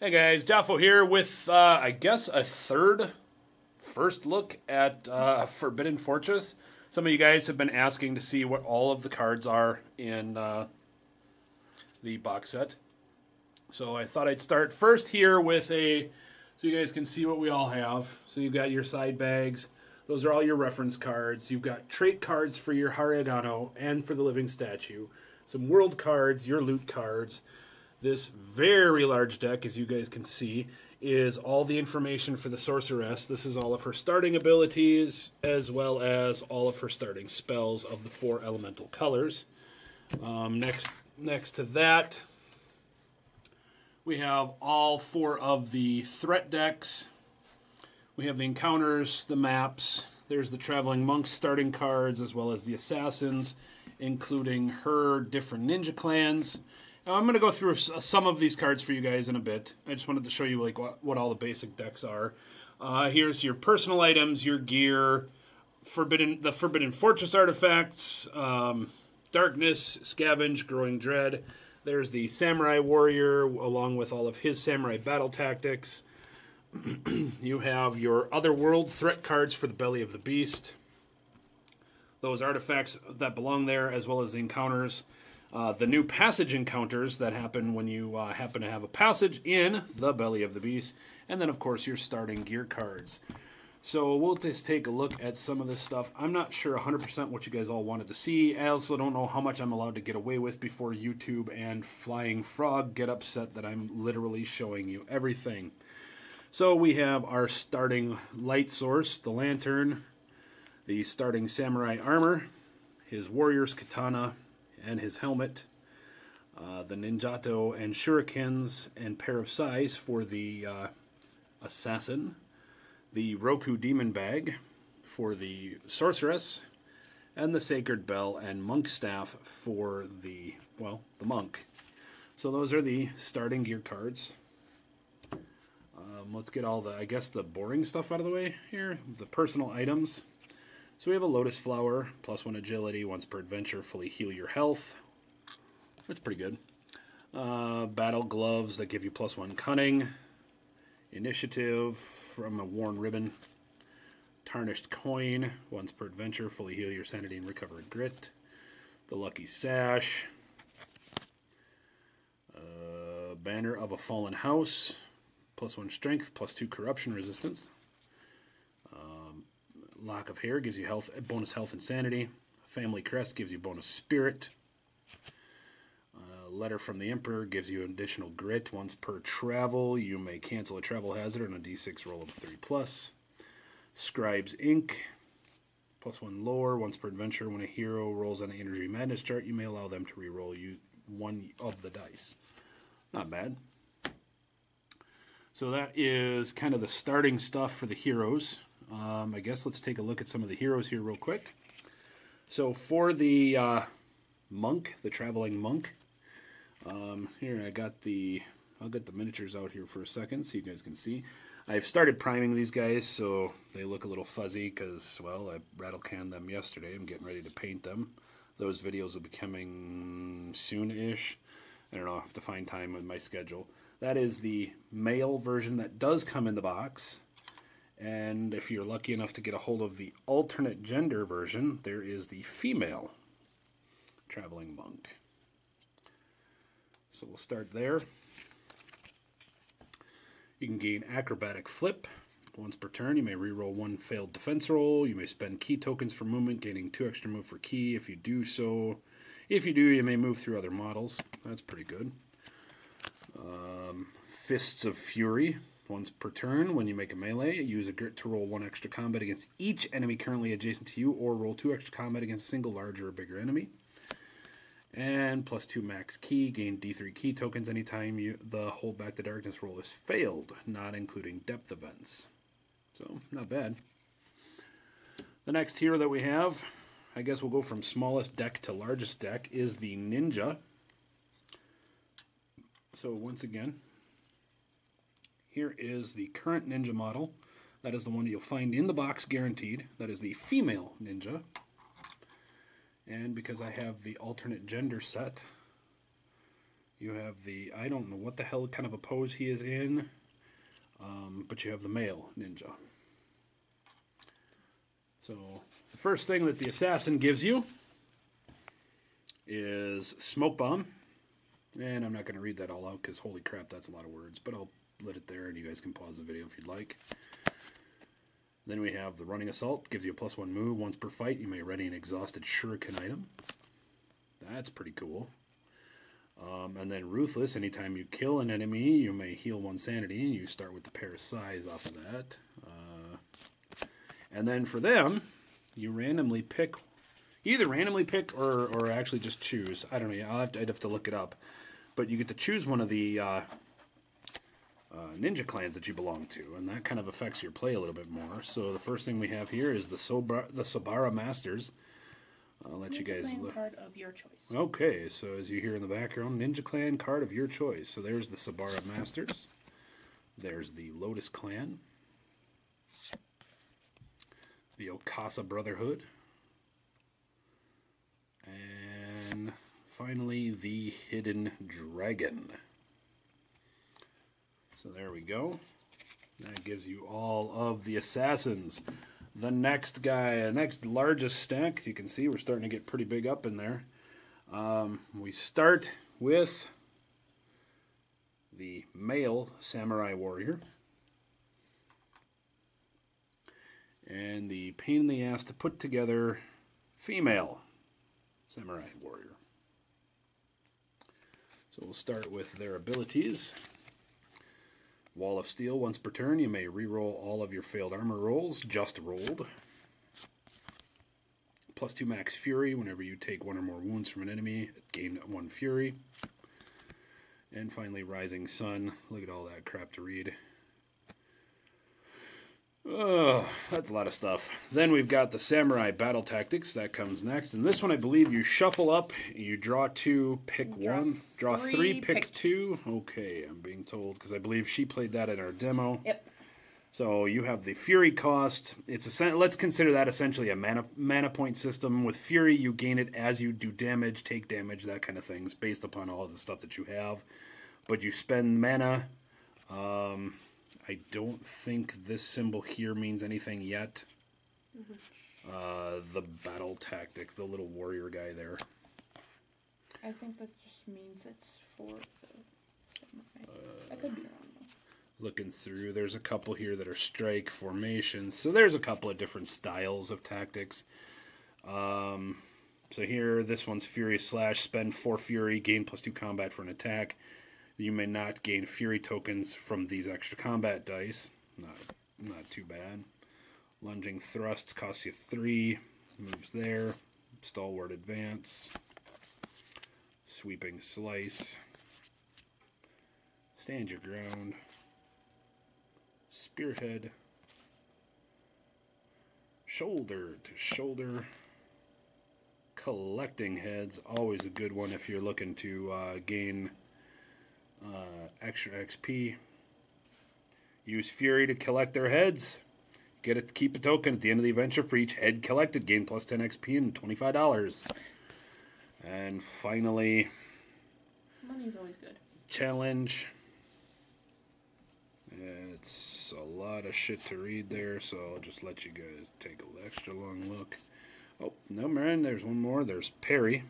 Hey guys, Jafo here with, I guess, a first look at Forbidden Fortress. Some of you guys have been asking to see what all of the cards are in the box set. So I thought I'd start first here with so you guys can see what we all have. So you've got your side bags. Those are all your reference cards. You've got trait cards for your Harigano and for the living statue. Some world cards, your loot cards. This very large deck, as you guys can see, is all the information for the sorceress. This is all of her starting abilities, as well as all of her starting spells of the 4 elemental colors. Next to that, we have all 4 of the threat decks. We have the encounters, the maps. There's the traveling monks starting cards, as well as the assassins, including her different ninja clans. Now, I'm going to go through some of these cards for you guys in a bit. I just wanted to show you what all the basic decks are. Here's your personal items, your gear, the Forbidden Fortress artifacts, darkness, scavenge, growing dread. There's the samurai warrior, along with all of his samurai battle tactics. You have your otherworld threat cards for the belly of the beast. Those artifacts that belong there, as well as the encounters. The new passage encounters that happen when you happen to have a passage in the belly of the beast. And then, of course, your starting gear cards. So we'll just take a look at some of this stuff. I'm not sure 100% what you guys all wanted to see. I also don't know how much I'm allowed to get away with before YouTube and Flying Frog get upset that I'm literally showing you everything. So we have our starting light source, the lantern, the starting samurai armor, his warrior's katana, and his helmet, the ninjato and shurikens and pair of sais for the assassin, the Roku demon bag for the sorceress, and the sacred bell and monk staff for the monk. So those are the starting gear cards. Let's get all the boring stuff out of the way here. The personal items. So we have a lotus flower, +1 agility, once per adventure, fully heal your health. That's pretty good. Battle gloves that give you +1 cunning. Initiative from a worn ribbon. Tarnished coin, once per adventure, fully heal your sanity and recover grit. The lucky sash. Banner of a fallen house, +1 strength, +2 corruption resistance. Lock of hair gives you bonus health and sanity. Family crest gives you bonus spirit. Letter from the Emperor gives you additional grit. Once per travel, you may cancel a travel hazard on a d6 roll of 3+. Scribe's ink, +1 lore. Once per adventure, when a hero rolls on the energy madness chart, you may allow them to reroll one of the dice. Not bad. So that is kind of the starting stuff for the heroes. I guess let's take a look at some of the heroes here real quick. So for the monk, the traveling monk, here I'll get the miniatures out here for a second so you guys can see. I've started priming these guys so they look a little fuzzy because, well, I rattle canned them yesterday. I'm getting ready to paint them. Those videos will be coming soon-ish. I don't know, I'll have to find time with my schedule. That is the male version that does come in the box. And if you're lucky enough to get a hold of the alternate gender version, there is the female traveling monk. So we'll start there. You can gain acrobatic flip. Once per turn, you may reroll 1 failed defense roll. You may spend key tokens for movement, gaining 2 extra move for key. If you do, you may move through other models. That's pretty good. Fists of Fury. Once per turn, when you make a melee, use a grit to roll 1 extra combat against each enemy currently adjacent to you, or roll 2 extra combat against a single larger or bigger enemy. And +2 max key, gain D3 key tokens anytime the hold back the darkness roll is failed, not including depth events. So, not bad. The next hero that we have, I guess we'll go from smallest deck to largest deck, is the Ninja. So once again, here is the current Ninja model. That is the one you'll find in the box guaranteed. That is the female Ninja. And because I have the alternate gender set, You have the, I don't know what the hell kind of a pose he is in, but you have the male ninja. So the first thing that the assassin gives you is smoke bomb. And I'm not going to read that all out because holy crap, that's a lot of words. But I'll let it there and you guys can pause the video if you'd like. Then we have the running assault. Gives you a +1 move. Once per fight, you may ready an exhausted shuriken item. That's pretty cool. And then ruthless. Anytime you kill an enemy, you may heal 1 sanity. And you start with the pair size off of that. And then for them, you randomly pick, either randomly pick or actually just choose. I don't know. I'd have to look it up. But you get to choose one of the ninja clans that you belong to, and that kind of affects your play a little bit more. So the first thing we have here is the Sabara Masters. I'll let you guys look. Card of your choice. Okay, so as you hear in the background, Ninja Clan card of your choice. So there's the Sabara Masters. There's the Lotus Clan. The Okasa Brotherhood. And finally, the Hidden Dragon. So there we go. That gives you all of the assassins. The next guy, next largest stack, as you can see, we're starting to get pretty big up in there. We start with the male samurai warrior. And the pain in the ass to put together female samurai warrior. So we'll start with their abilities. Wall of Steel, once per turn, you may reroll all of your failed armor rolls, just rolled. +2 max fury, whenever you take 1 or more wounds from an enemy, gain 1 fury. And finally, Rising Sun. Look at all that crap to read. Oh, that's a lot of stuff. Then we've got the Samurai Battle Tactics. That comes next. And this one, I believe, you shuffle up. You draw 2, pick 1. Draw 3, pick 2. Okay, I'm being told, because I believe she played that in our demo. Yep. So you have the Fury cost. Let's consider that essentially a mana point system. With Fury, you gain it as you do damage, take damage, that kind of things, based upon all of the stuff that you have. But you spend mana. I don't think this symbol here means anything yet. The battle tactic, the little warrior guy there. I think that just means it's for the I could be wrong though. Looking through, there's a couple here that are strike formations. So there's a couple of different styles of tactics. So here, this one's Fury Slash. Spend 4 Fury, gain +2 combat for an attack. You may not gain Fury tokens from these extra combat dice. Not too bad. Lunging Thrust costs you 3. Moves there. Stalwart Advance. Sweeping Slice. Stand Your Ground. Spearhead. Shoulder to Shoulder. Collecting Heads. Always a good one if you're looking to gain extra XP. Use Fury to collect their heads. Get it. Keep a token at the end of the adventure for each head collected. Gain +10 XP and $25. And finally, money's always good. Challenge. It's a lot of shit to read there, so I'll just let you guys take an extra long look. Oh, no, man, there's one more. There's Parry.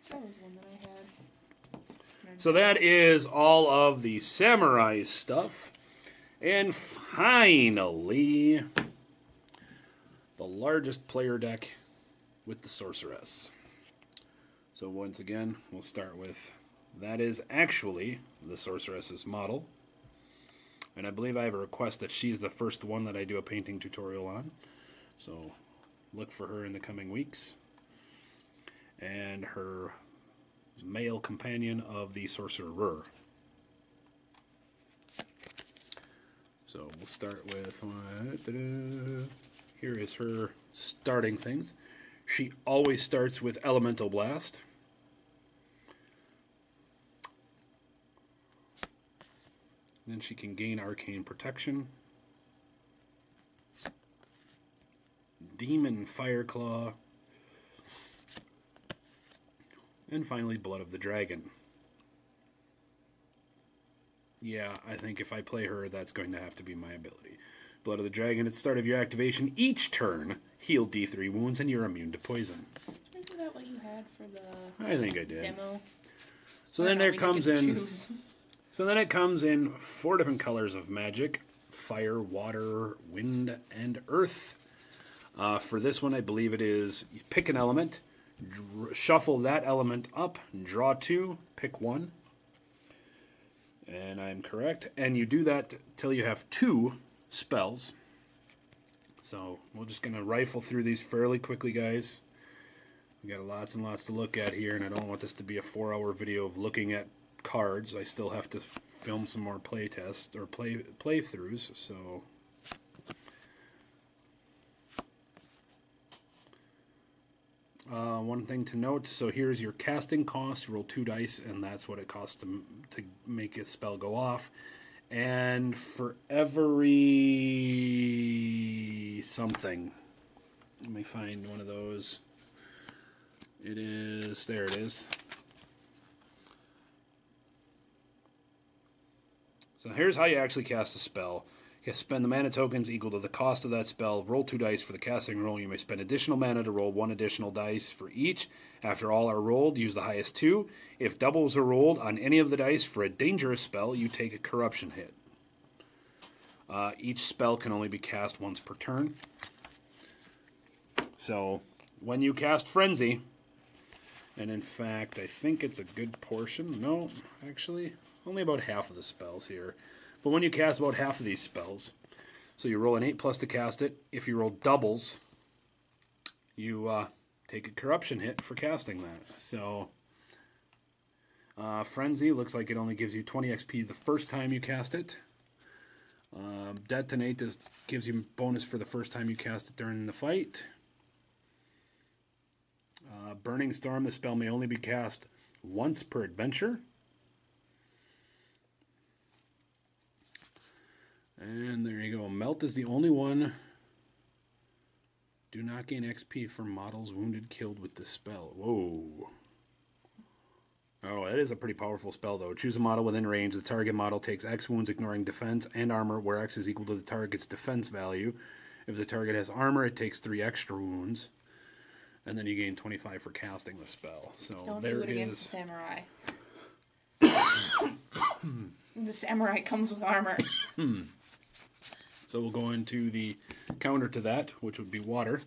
That was one that I had. So that is all of the samurai stuff. And finally, the largest player deck with the sorceress. So once again, we'll start with, that is actually the sorceress's model. And I believe I have a request that she's the first one that I do a painting tutorial on. So look for her in the coming weeks. And her male companion of the sorcerer. So we'll start with, here is her starting things. She always starts with Elemental Blast. Then she can gain Arcane Protection. Demon Fireclaw. And finally, Blood of the Dragon. Yeah, I think if I play her, that's going to have to be my ability. Blood of the Dragon, at the start of your activation, each turn, heal D3 wounds and you're immune to poison. Isn't that what you had for the I think I did. demo? So then there We comes get to in... choose. So then it comes in 4 different colors of magic. Fire, water, wind, and earth. For this one, I believe it is you pick an element, shuffle that element up, draw 2, pick 1. And I'm correct. And you do that till you have 2 spells. So we're just going to rifle through these fairly quickly, guys. We got lots and lots to look at here, and I don't want this to be a 4-hour video of looking at cards. I still have to film some more play tests or playthroughs. So one thing to note, so here's your casting cost. You roll 2 dice, and that's what it costs to make a spell go off. And for every something, let me find one of those. It is, there it is. So here's how you actually cast a spell. You spend the mana tokens equal to the cost of that spell. Roll 2 dice for the casting roll. You may spend additional mana to roll 1 additional dice for each. After all are rolled, use the highest 2. If doubles are rolled on any of the dice for a dangerous spell, you take a corruption hit. Each spell can only be cast once per turn. So when you cast Frenzy, and in fact, I think it's a good portion. No, actually, only about half of the spells here. But when you cast about half of these spells, so you roll an 8+ to cast it. If you roll doubles, you take a corruption hit for casting that. So Frenzy looks like it only gives you 20 XP the first time you cast it. Detonate gives you bonus for the first time you cast it during the fight. Burning Storm, the spell may only be cast once per adventure. And there you go. Melt is the only one. Do not gain XP from models wounded, killed with this spell. Whoa. Oh, that is a pretty powerful spell, though. Choose a model within range. The target model takes X wounds, ignoring defense and armor, where X is equal to the target's defense value. If the target has armor, it takes 3 extra wounds. And then you gain 25 for casting the spell. So Don't there do it is... against the samurai. The samurai comes with armor. So we'll go into the counter to that, which would be water.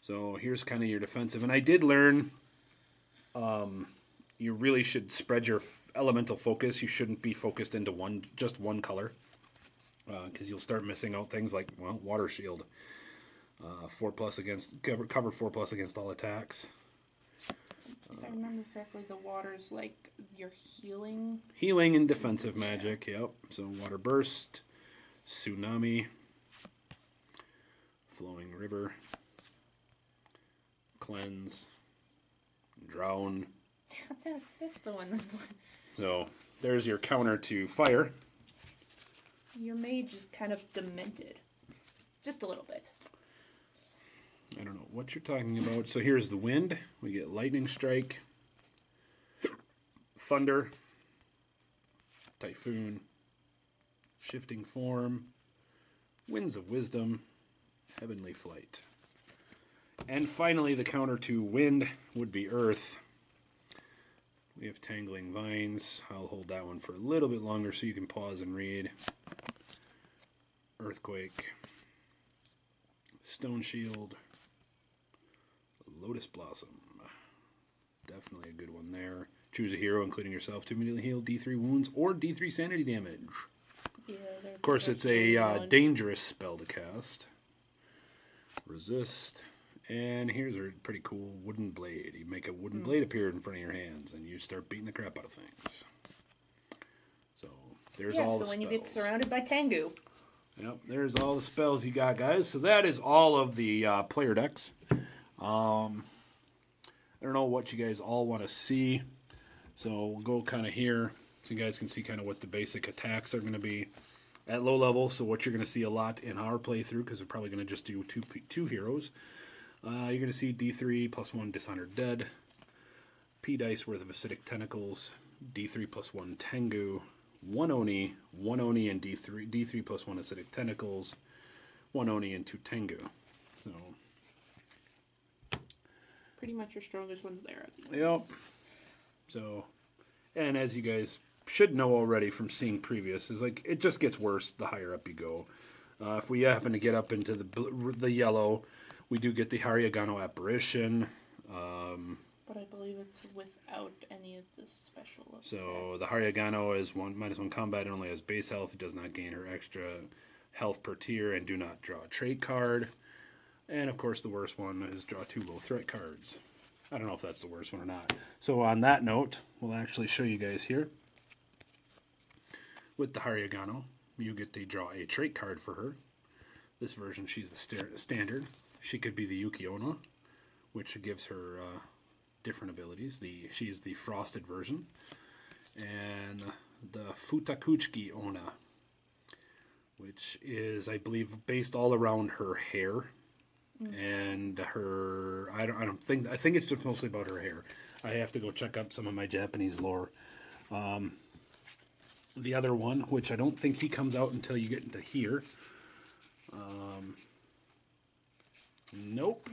So here's kind of your defensive. And I did learn you really should spread your elemental focus. You shouldn't be focused into just one color, because you'll start missing out things like, well, water shield. 4+ against, cover 4+ against all attacks. If I remember correctly, the water's like your healing. Healing and defensive magic, yep. So water burst, tsunami, flowing river, cleanse, drown. That's the one that's like... So there's your counter to fire. Your mage is kind of demented. Just a little bit. I don't know what you're talking about. So here's the wind. We get lightning strike, thunder, typhoon, shifting form, winds of wisdom, heavenly flight. And finally, the counter to wind would be earth. We have tangling vines. I'll hold that one for a little bit longer so you can pause and read. Earthquake, stone shield, lotus blossom. Definitely a good one there. Choose a hero, including yourself, to immediately heal D3 wounds or D3 sanity damage. Yeah, Of course, it's a dangerous spell to cast. Resist. And here's a pretty cool wooden blade. You make a wooden blade appear in front of your hands, and you start beating the crap out of things. So there's all the spells. So when you get surrounded by Tengu. Yep, there's all the spells you got, guys. So that is all of the player decks. I don't know what you guys all want to see. So we'll go kind of here so you guys can see kind of what the basic attacks are going to be at low level. So what you're going to see a lot in our playthrough, because we're probably going to just do two heroes. You're going to see D3 +1 Dishonored Dead, P dice worth of Acidic Tentacles, D3 plus 1 Tengu, 1 Oni and D3 plus 1 Acidic Tentacles, 1 Oni and 2 Tengu. So, pretty much your strongest ones there. Yep. So, and as you guys should know already from seeing previous, is like it just gets worse the higher up you go. If we happen to get up into the yellow, we do get the Haryagano Apparition. But I believe it's without any of the special. So the Haryagano is -1 combat and only has base health. It does not gain her extra health per tier and do not draw a trait card. And of course the worst one is draw 2 low threat cards. I don't know if that's the worst one or not. So on that note, we'll actually show you guys here. With the Haryagano, you get to draw a trait card for her. This version, she's the standard. She could be the Yuki-Onna, which gives her different abilities. She's the frosted version. And the Futakuchiki Onna, which is, I believe, based all around her hair. And her, I think it's just mostly about her hair. I have to go check up some of my Japanese lore. The other one, which I don't think he comes out until you get into here. Nope.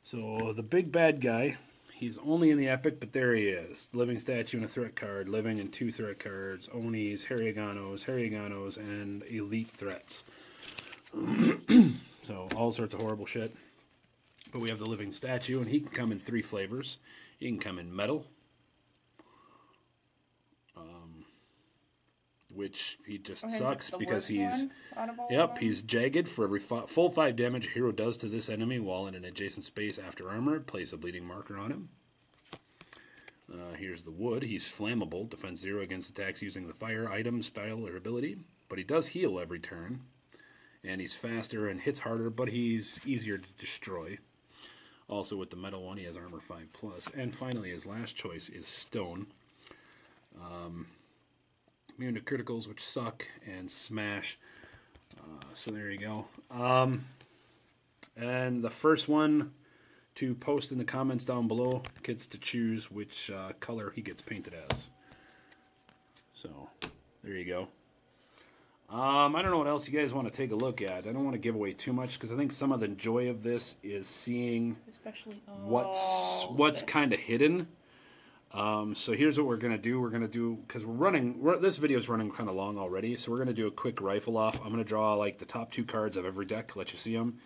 So the big bad guy, he's only in the epic, but there he is. Living statue and a threat card, living and 2 threat cards, Onis, Haryaganos, and elite threats. So all sorts of horrible shit. But we have the living statue, and he can come in 3 flavors. He can come in metal, which he just sucks because he's he's jagged. For every full 5 damage a hero does to this enemy while in an adjacent space after armor, place a bleeding marker on him. Here's the wood. He's flammable, defends 0 against attacks using the fire item, spell, or ability, but he does heal every turn. And he's faster and hits harder, but he's easier to destroy. Also with the metal one, he has armor 5+. And finally, his last choice is stone. Immune to criticals, which suck, and smash. So there you go. And the first one to post in the comments down below gets to choose which color he gets painted as. So there you go. I don't know what else you guys want to take a look at. I don't want to give away too much because I think some of the joy of this is seeing what's kind of hidden. So here's what we're going to do. We're going to do, because this video is running kind of long already, so we're going to do a quick rifle off. I'm going to draw like the top 2 cards of every deck, let you see them.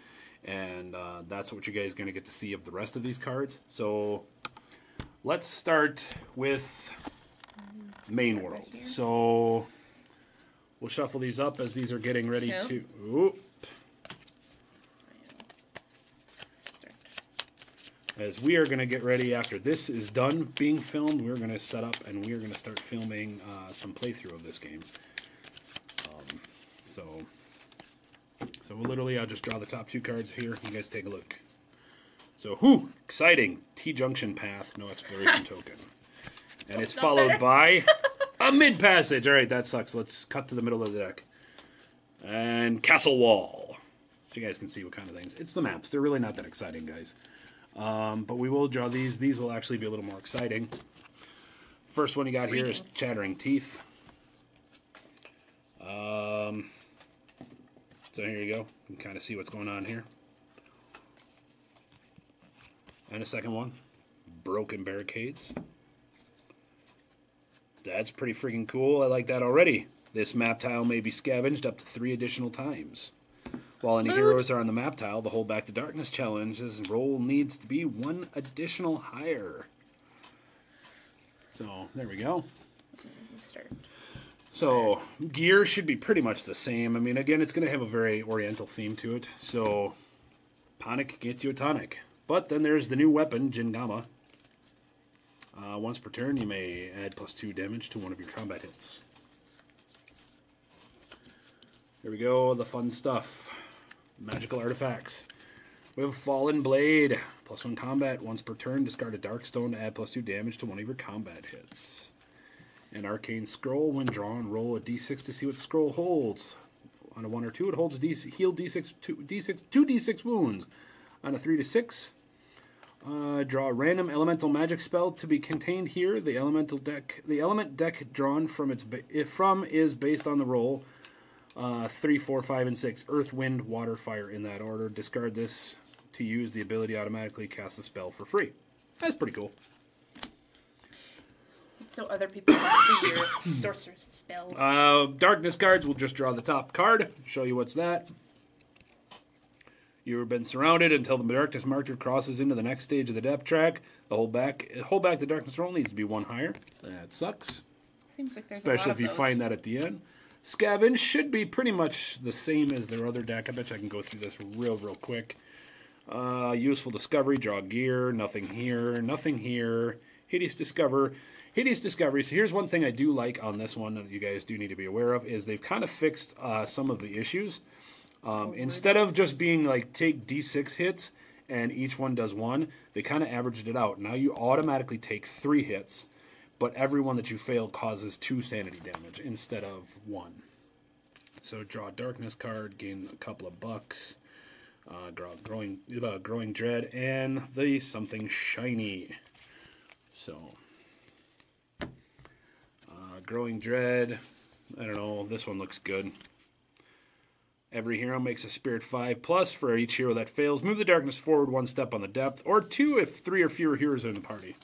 And that's what you guys are going to get to see of the rest of these cards. So let's start with main world. So we'll shuffle these up as these are getting ready to... Oop. As we are going to get ready after this is done being filmed, we're going to set up and we're going to start filming some playthrough of this game. So literally I'll just draw the top 2 cards here. You guys take a look. So, exciting. T-junction path, no exploration token. And it's followed by... a mid-passage. All right, that sucks. Let's cut to the middle of the deck. And Castle Wall. So you guys can see what kind of things. It's the maps. They're really not that exciting, guys. But we will draw these. These will actually be a little more exciting. First one you got here is Chattering Teeth. So here you go. You can kind of see what's going on here. And a second one, Broken Barricades. That's pretty freaking cool. I like that already. This map tile may be scavenged up to 3 additional times. While any heroes are on the map tile, the Hold Back the Darkness challenge's roll needs to be 1 additional higher. So, there we go. So, gear should be pretty much the same. I mean, again, it's going to have a very oriental theme to it. So, Panic gets you a tonic. But then there's the new weapon, Jingama. Once per turn, you may add +2 damage to one of your combat hits. Here we go, the fun stuff. Magical artifacts. We have Fallen Blade. +1 combat. Once per turn, discard a Dark Stone to add +2 damage to one of your combat hits. An Arcane Scroll. When drawn, roll a d6 to see what the scroll holds. On a 1 or 2, it holds heal d6, 2d6 wounds. On a 3 to 6, Draw a random elemental magic spell to be contained here. The element deck drawn from is based on the roll 3, 4, 5, and 6. Earth, wind, water, fire in that order. Discard this to use the ability to automatically cast the spell for free. That's pretty cool. So other people can see your sorceress spells. Darkness cards, we'll just draw the top card. Show you what's that. You've been surrounded until the darkness marker crosses into the next stage of the depth track. Hold back the darkness roll needs to be 1 higher. That sucks. Seems like there's especially a lot if you of find that at the end. Scavenge should be pretty much the same as their other deck. I bet you I can go through this real quick. Useful discovery, draw gear, nothing here, nothing here. Hideous discovery. So here's one thing I do like on this one that you guys do need to be aware of is they've kind of fixed some of the issues. Instead of just being like take D6 hits and each one does 1, they kind of averaged it out. Now you automatically take 3 hits, but every one that you fail causes 2 sanity damage instead of 1. So draw a darkness card, gain a couple of bucks, growing dread, and the something shiny. So growing dread, I don't know, this one looks good. Every hero makes a spirit 5+ for each hero that fails. Move the darkness forward 1 step on the depth, or 2 if 3 or fewer heroes are in the party.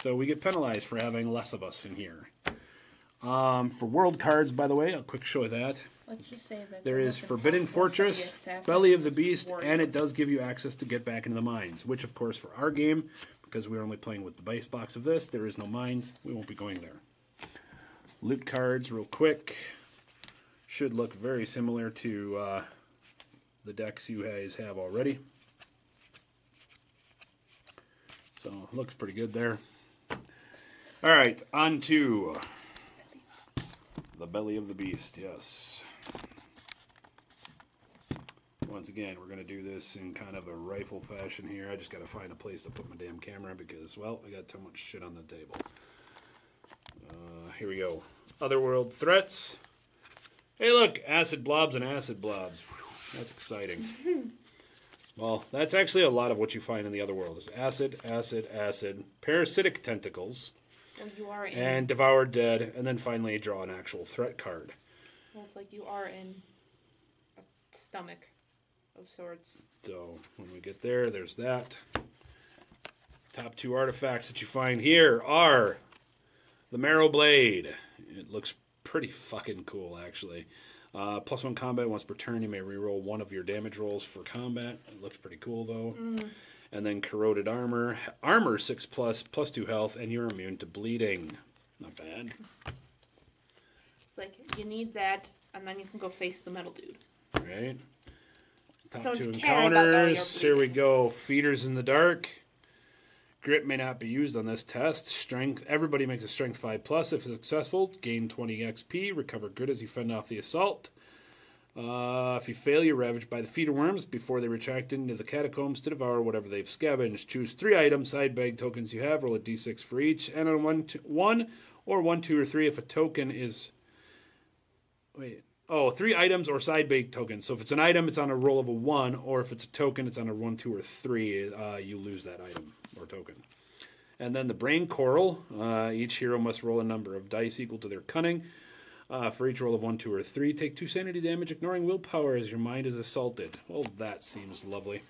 So we get penalized for having less of us in here. For world cards, by the way, a quick show of that. Let's just say that there is Forbidden Fortress, Belly of the Beast, and it does give you access to get back into the mines, which of course for our game, because we're only playing with the base box of this, there is no mines, we won't be going there. Loot cards, real quick. Should look very similar to the decks you guys have already. So, looks pretty good there. Alright, on to the Belly of the Beast, yes. Once again, we're going to do this in kind of a rifle fashion here. I just got to find a place to put my damn camera because, well, I got too much shit on the table. Here we go. Otherworld threats. Hey, look, acid blobs and acid blobs. Whew, that's exciting. Well, that's actually a lot of what you find in the other world is acid, acid, acid, parasitic tentacles, well, you are in, and devour dead, and then finally draw an actual threat card. Well, it's like you are in a stomach of sorts. So when we get there, there's that. Top 2 artifacts that you find here are the Marrow Blade. It looks pretty fucking cool, actually. +1 combat once per turn. You may reroll 1 of your damage rolls for combat. It looks pretty cool, though. And then corroded armor. Armor 6+, +2 health, and you're immune to bleeding. Not bad. It's like, you need that, and then you can go face the metal dude. Right. Top Don't 2 care about all your encounters. Here we bleeding. go. Feeders in the dark. Grit may not be used on this test. Strength. Everybody makes a strength 5+. If successful, gain 20 XP. Recover grit as you fend off the assault. If you fail, you're ravaged by the feeder worms before they retract into the catacombs to devour whatever they've scavenged. Choose 3 items, side bag tokens you have. Roll a d6 for each. And on 1 or 1, 2, or 3, if a token is... 3 items or side bag tokens. So if it's an item, it's on a roll of a 1, or if it's a token, it's on a 1, 2, or 3. You lose that item or token. And then the Brain Coral. Each hero must roll a number of dice equal to their cunning. For each roll of 1, 2, or 3, take 2 sanity damage, ignoring willpower as your mind is assaulted. Well, that seems lovely.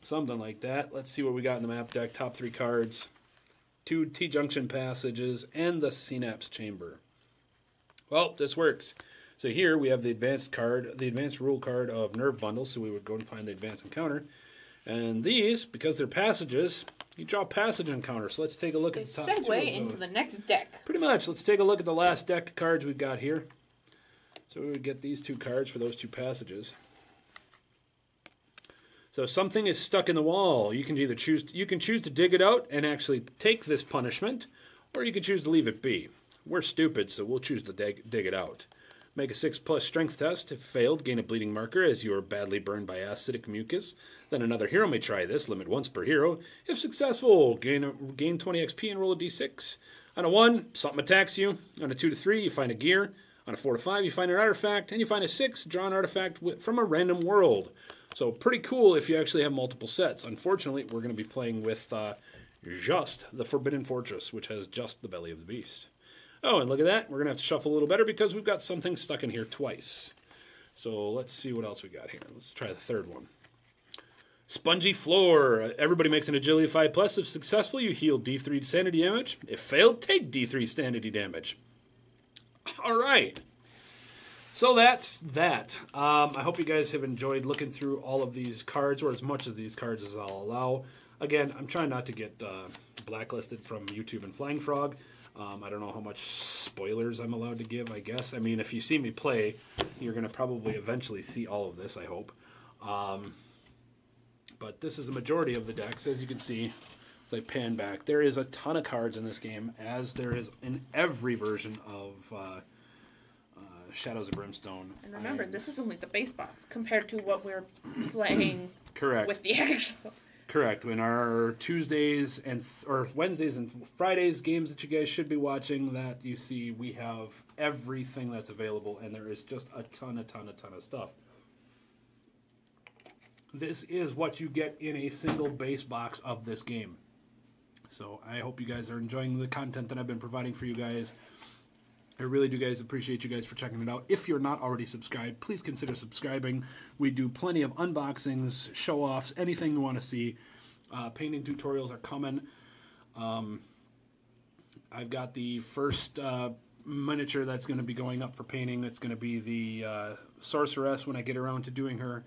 Something like that. Let's see what we got in the map deck. Top 3 cards. 2 T-junction passages, and the Synapse Chamber. Well, this works. So here we have the advanced card, the advanced rule card of Nerve Bundles, so we would go and find the advanced encounter. And these, because they're passages, you draw passage encounter. So let's take a look at the top 2 of Segue into the next deck. Pretty much. Let's take a look at the last deck of cards we've got here. So we would get these 2 cards for those 2 passages. So if something is stuck in the wall, you can either choose to dig it out and actually take this punishment, or you can choose to leave it be. We're stupid, so we'll choose to dig it out. Make a 6+ strength test. If failed, gain a bleeding marker as you are badly burned by acidic mucus. Then another hero may try this, limit once per hero. If successful, gain 20 XP and roll a d6. On a 1, something attacks you. On a 2 to 3, you find a gear. On a 4 to 5, you find an artifact, and you find a 6, draw an artifact from a random world. So pretty cool if you actually have multiple sets. Unfortunately, we're going to be playing with just the Forbidden Fortress, which has just the Belly of the Beast. Oh, and look at that. We're going to have to shuffle a little better because we've got something stuck in here twice. So let's see what else we got here. Let's try the third one. Spongy Floor. Everybody makes an Agility 5 plus. If successful, you heal D3 sanity damage. If failed, take D3 sanity damage. All right. So that's that. I hope you guys have enjoyed looking through all of these cards, or as much of these cards as I'll allow. Again, I'm trying not to get blacklisted from YouTube and Flying Frog. I don't know how much spoilers I'm allowed to give, I guess. I mean, if you see me play, you're going to probably eventually see all of this, I hope. But this is a majority of the decks, as you can see, as I pan back. There is a ton of cards in this game, as there is in every version of Shadows of Brimstone. And remember, this is only the base box compared to what we're playing Correct. with the actual. Correct. In our Tuesdays or Wednesdays and Fridays games that you guys should be watching, that you see we have everything that's available, and there is just a ton of stuff. This is what you get in a single base box of this game. So I hope you guys are enjoying the content that I've been providing for you guys. I really do, guys, appreciate you guys for checking it out. If you're not already subscribed, please consider subscribing. We do plenty of unboxings, show-offs, anything you want to see. Painting tutorials are coming. I've got the first miniature that's going to be going up for painting. It's going to be the Sorceress when I get around to doing her.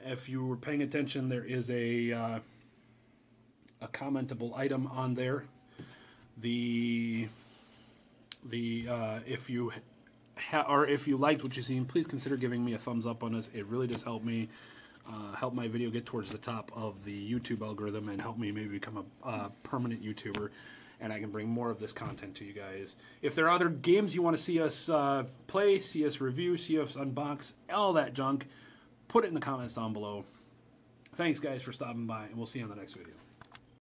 If you were paying attention, there is a commentable item on there. If you liked what you've seen, please consider giving me a thumbs up on this. It really does help me help my video get towards the top of the YouTube algorithm and help me maybe become a permanent YouTuber, and I can bring more of this content to you guys. If there are other games you want to see us play, see us review, see us unbox, all that junk, put it in the comments down below. Thanks, guys, for stopping by, and we'll see you on the next video.